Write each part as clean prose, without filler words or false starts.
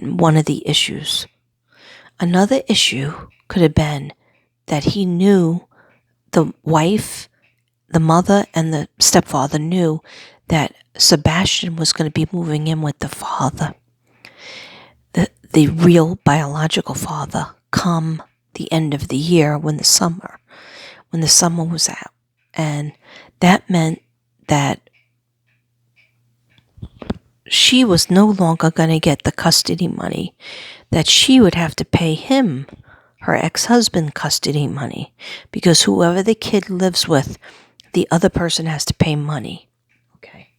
one of the issues. Another issue could have been that he knew the wife, the mother, and the stepfather knew that Sebastian was going to be moving in with the father, the real biological father, come the end of the year when the summer was out. And that meant that she was no longer going to get the custody money, that she would have to pay him, her ex-husband, custody money, because whoever the kid lives with, the other person has to pay money. Okay.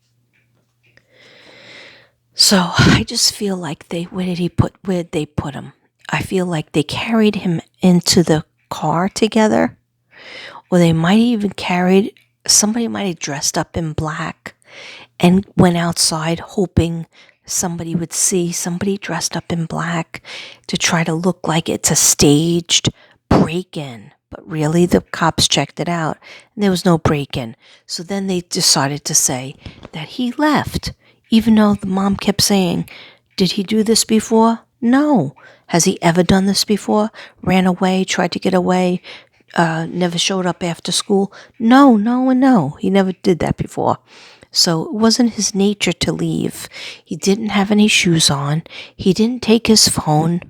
So I just feel like where'd they put him? I feel like they carried him into the car together, or they might even somebody might have dressed up in black and went outside hoping somebody would see somebody dressed up in black to try to look like it's a staged break-in. But really, the cops checked it out, and there was no break-in. So then they decided to say that he left, even though the mom kept saying, did he do this before? No. Has he ever done this before? Ran away, tried to get away, never showed up after school? No, no, and no. He never did that before. So it wasn't his nature to leave. He didn't have any shoes on. He didn't take his phone.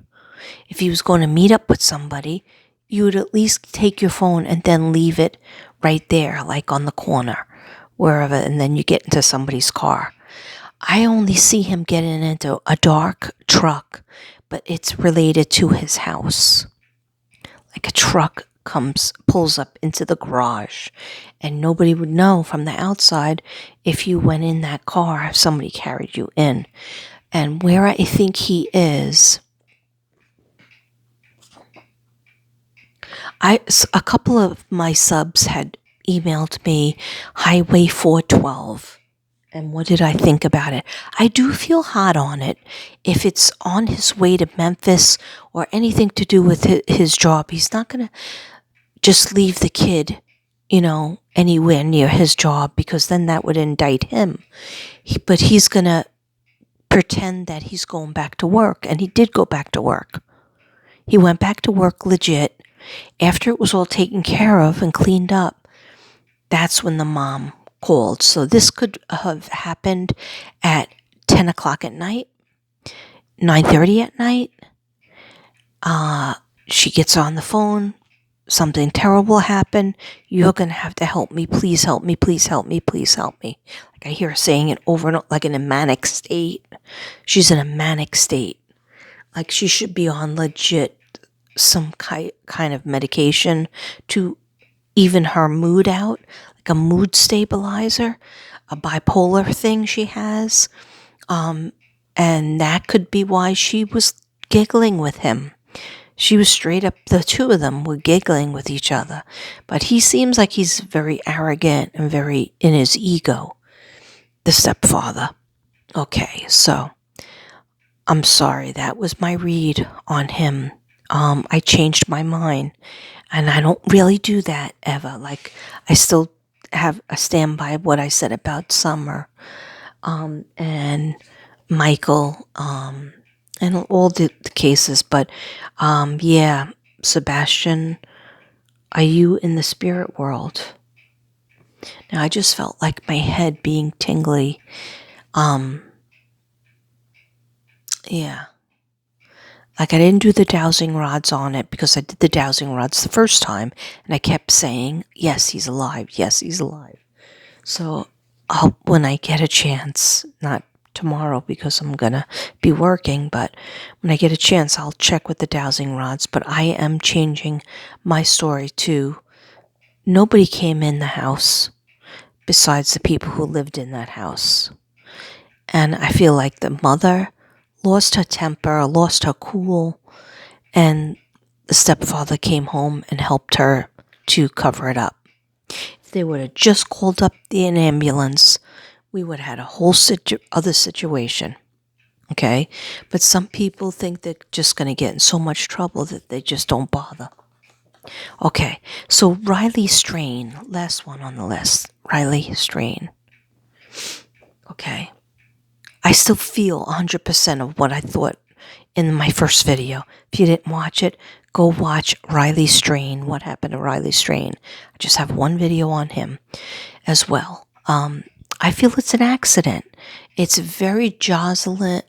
If he was going to meet up with somebody, you would at least take your phone and then leave it right there, like on the corner, wherever, and then you get into somebody's car. I only see him getting into a dark truck, but it's related to his house. Like a truck pulls up into the garage, and nobody would know from the outside if you went in that car, if somebody carried you in. And where I think he is, a couple of my subs had emailed me Highway 412. And what did I think about it? I do feel hot on it. If it's on his way to Memphis or anything to do with his job, he's not going to just leave the kid, anywhere near his job, because then that would indict him. But he's going to pretend that he's going back to work. And he did go back to work. He went back to work legit. After it was all taken care of and cleaned up, that's when the mom called. So this could have happened at 10 o'clock at night, 9:30 at night. She gets on the phone. Something terrible happened. You're going to have to help me. Please help me. Please help me. Please help me. Like I hear her saying it over and over, like in a manic state. She's in a manic state. Like she should be on legit some kind of medication to even her mood out, like a mood stabilizer, a bipolar thing she has. And that could be why she was giggling with him. She was straight up, the two of them were giggling with each other. But he seems like he's very arrogant and very in his ego, the stepfather. Okay, so I'm sorry, that was my read on him. I changed my mind, and I don't really do that ever. Like, I still have a stand by what I said about Summer, and Michael, and all the cases. But, yeah, Sebastian, are you in the spirit world? Now, I just felt like my head being tingly. Yeah. Like I didn't do the dowsing rods on it because I did the dowsing rods the first time, and I kept saying, yes, he's alive. Yes, he's alive. So when I get a chance, not tomorrow because I'm going to be working, but when I get a chance, I'll check with the dowsing rods. But I am changing my story to nobody came in the house besides the people who lived in that house. And I feel like the mother lost her temper, lost her cool, and the stepfather came home and helped her to cover it up. If they would have just called up an ambulance, we would have had a whole other situation. Okay? But some people think they're just going to get in so much trouble that they just don't bother. Okay, so Riley Strain, last one on the list. Riley Strain. Okay. I still feel 100% of what I thought in my first video. If you didn't watch it, go watch Riley Strain. What happened to Riley Strain? I just have one video on him as well. I feel it's an accident. It's very Jocelyn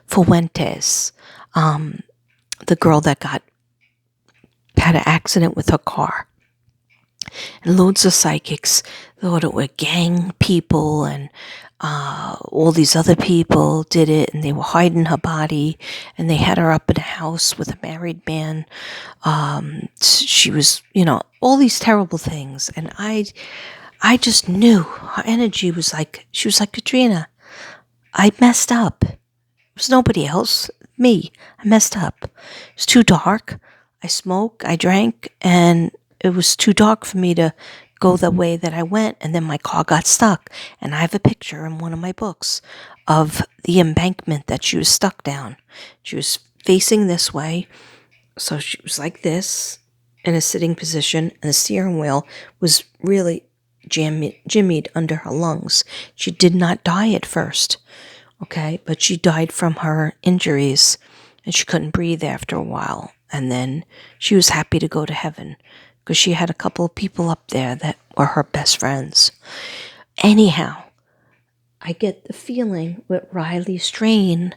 Fuentes, the girl that had an accident with her car. And loads of psychics thought it were gang people, and all these other people did it, and they were hiding her body, and they had her up in a house with a married man. She was, all these terrible things. And I just knew her energy was like, she was like, Katrina, I messed up. It was nobody else, me. I messed up. It was too dark. I smoked, I drank, and it was too dark for me to go the way that I went, and then my car got stuck. And I have a picture in one of my books of the embankment that she was stuck down. She was facing this way, so she was like this in a sitting position, and the steering wheel was really jimmied under her lungs. She did not die at first, okay, but she died from her injuries, and she couldn't breathe after a while. And then she was happy to go to heaven, because she had a couple of people up there that were her best friends. Anyhow, I get the feeling with Riley Strain,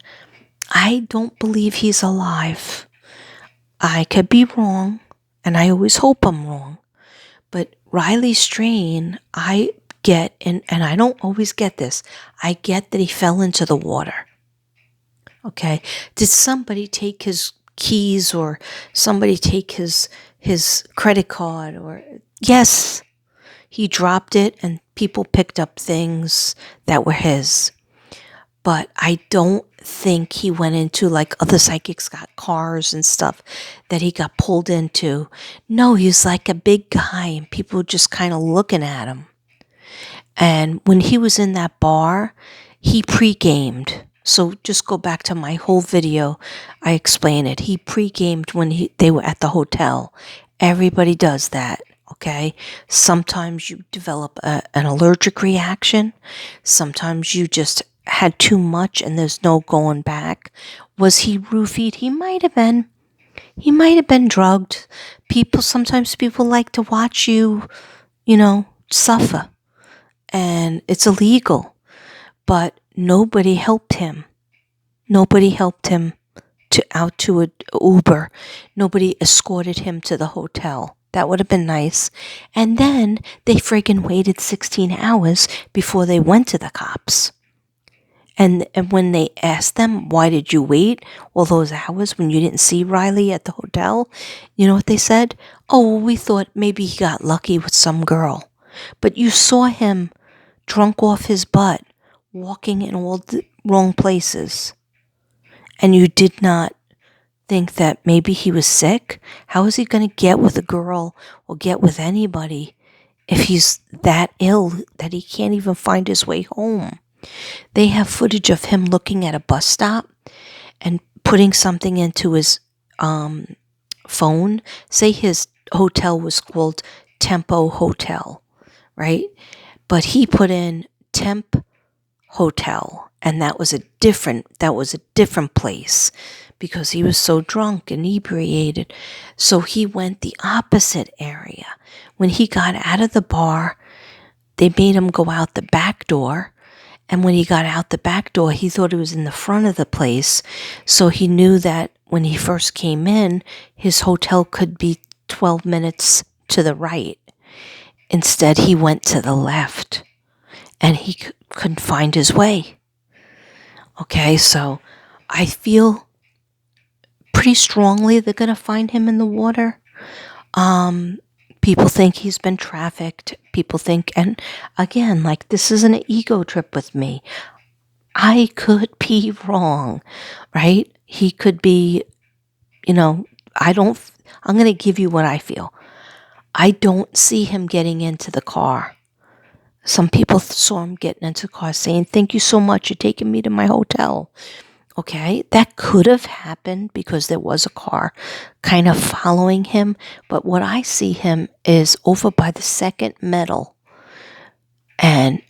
I don't believe he's alive. I could be wrong, and I always hope I'm wrong. But Riley Strain, I get, and I don't always get this, I get that he fell into the water. Okay? Did somebody take his keys, or somebody take his credit card? Or yes, he dropped it and people picked up things that were his. But I don't think he went into, like other psychics got cars and stuff that he got pulled into. No, he's like a big guy and people just kind of looking at him. And when he was in that bar, he pre-gamed. So just go back to my whole video. I explain it. He pre-gamed when they were at the hotel. Everybody does that, okay? Sometimes you develop an allergic reaction. Sometimes you just had too much and there's no going back. Was he roofied? He might have been. He might have been drugged. Sometimes people like to watch you, suffer. And it's illegal. But nobody helped him. Nobody helped him out to an Uber. Nobody escorted him to the hotel. That would have been nice. And then they friggin' waited 16 hours before they went to the cops. And when they asked them, why did you wait all those hours when you didn't see Riley at the hotel? You know what they said? Oh, well, we thought maybe he got lucky with some girl. But you saw him drunk off his butt, walking in all the wrong places. And you did not think that maybe he was sick? How is he going to get with a girl or get with anybody if he's that ill that he can't even find his way home? They have footage of him looking at a bus stop and putting something into his phone. Say his hotel was called Tempo Hotel, right? But he put in Temp Hotel, and that was a different place because he was so drunk and inebriated. So he went the opposite area. When he got out of the bar, they made him go out the back door. And when he got out the back door, he thought it was in the front of the place. So he knew that when he first came in, his hotel could be 12 minutes to the right. Instead, he went to the left. And he couldn't find his way. Okay, so I feel pretty strongly they're going to find him in the water. People think he's been trafficked. People think, and again, like this isn't an ego trip with me. I could be wrong, right? He could be, I'm going to give you what I feel. I don't see him getting into the car. Some people saw him getting into the car saying, thank you so much, you're taking me to my hotel. Okay, that could have happened because there was a car kind of following him. But what I see him is over by the second metal. And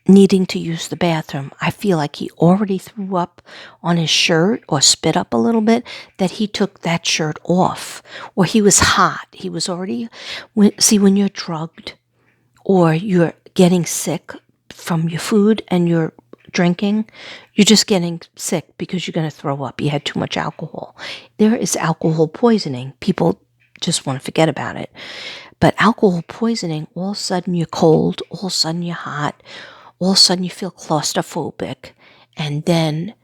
needing to use the bathroom. I feel like he already threw up on his shirt or spit up a little bit, that he took that shirt off. Or he was hot. He was already, when you're drugged or you're getting sick from your food and you're drinking, you're just getting sick because you're going to throw up. You had too much alcohol. There is alcohol poisoning. People just want to forget about it. But alcohol poisoning, all of a sudden you're cold, all of a sudden you're hot, all of a sudden you feel claustrophobic, and then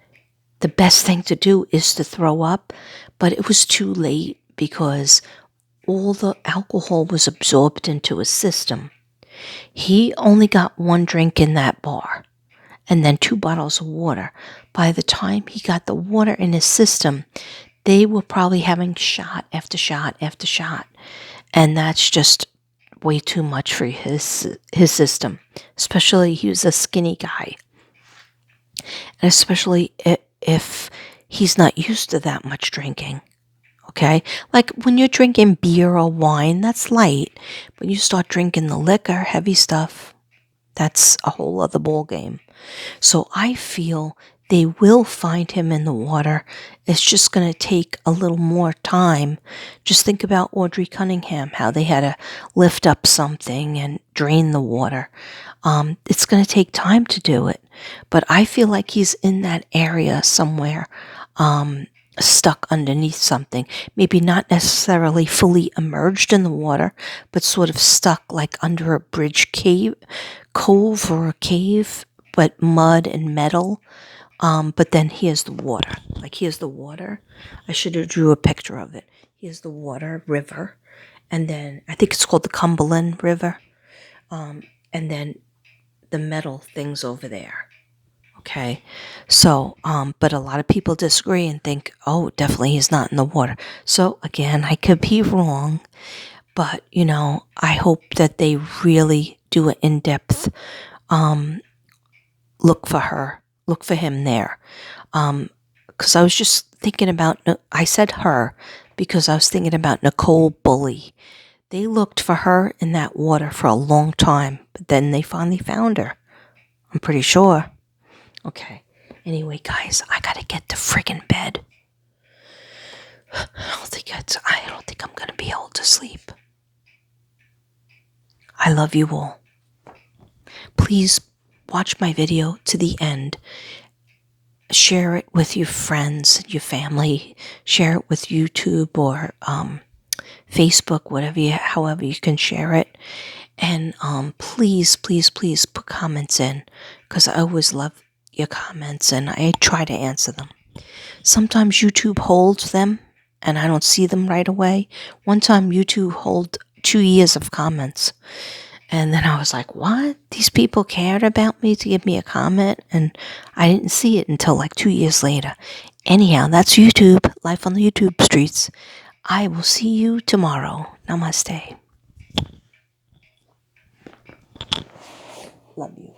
the best thing to do is to throw up. But it was too late because all the alcohol was absorbed into his system. He only got one drink in that bar and then 2 bottles of water. By the time he got the water in his system, they were probably having shot after shot after shot. And that's just way too much for his system. Especially, he was a skinny guy. And especially if he's not used to that much drinking. Okay? Like when you're drinking beer or wine, that's light. When you start drinking the liquor, heavy stuff, that's a whole other ball game. So I feel they will find him in the water. It's just going to take a little more time. Just think about Audrey Cunningham, how they had to lift up something and drain the water. It's going to take time to do it. But I feel like he's in that area somewhere, stuck underneath something. Maybe not necessarily fully immersed in the water, but sort of stuck like under a bridge cove or a cave, but mud and metal. But then here's the water. Like here's the water. I should have drew a picture of it. Here's the water, river. And then I think it's called the Cumberland River. And then the metal things over there. Okay. So, but a lot of people disagree and think, oh, definitely he's not in the water. So again, I could be wrong. But, I hope that they really do an in-depth look for him there. Because I was just thinking about, I said her, because I was thinking about Nicole Bully. They looked for her in that water for a long time, but then they finally found her. I'm pretty sure. Okay. Anyway, guys, I gotta get to friggin' bed. I don't think I'm gonna be able to sleep. I love you all. Please watch my video to the end. Share it with your friends, your family. Share it with YouTube or Facebook, however you can share it. And please put comments in, because I always love your comments and I try to answer them. Sometimes YouTube holds them and I don't see them right away. One time YouTube held 2 years of comments. And then I was like, what? These people cared about me to give me a comment? And I didn't see it until like 2 years later. Anyhow, that's YouTube, life on the YouTube streets. I will see you tomorrow. Namaste. Love you.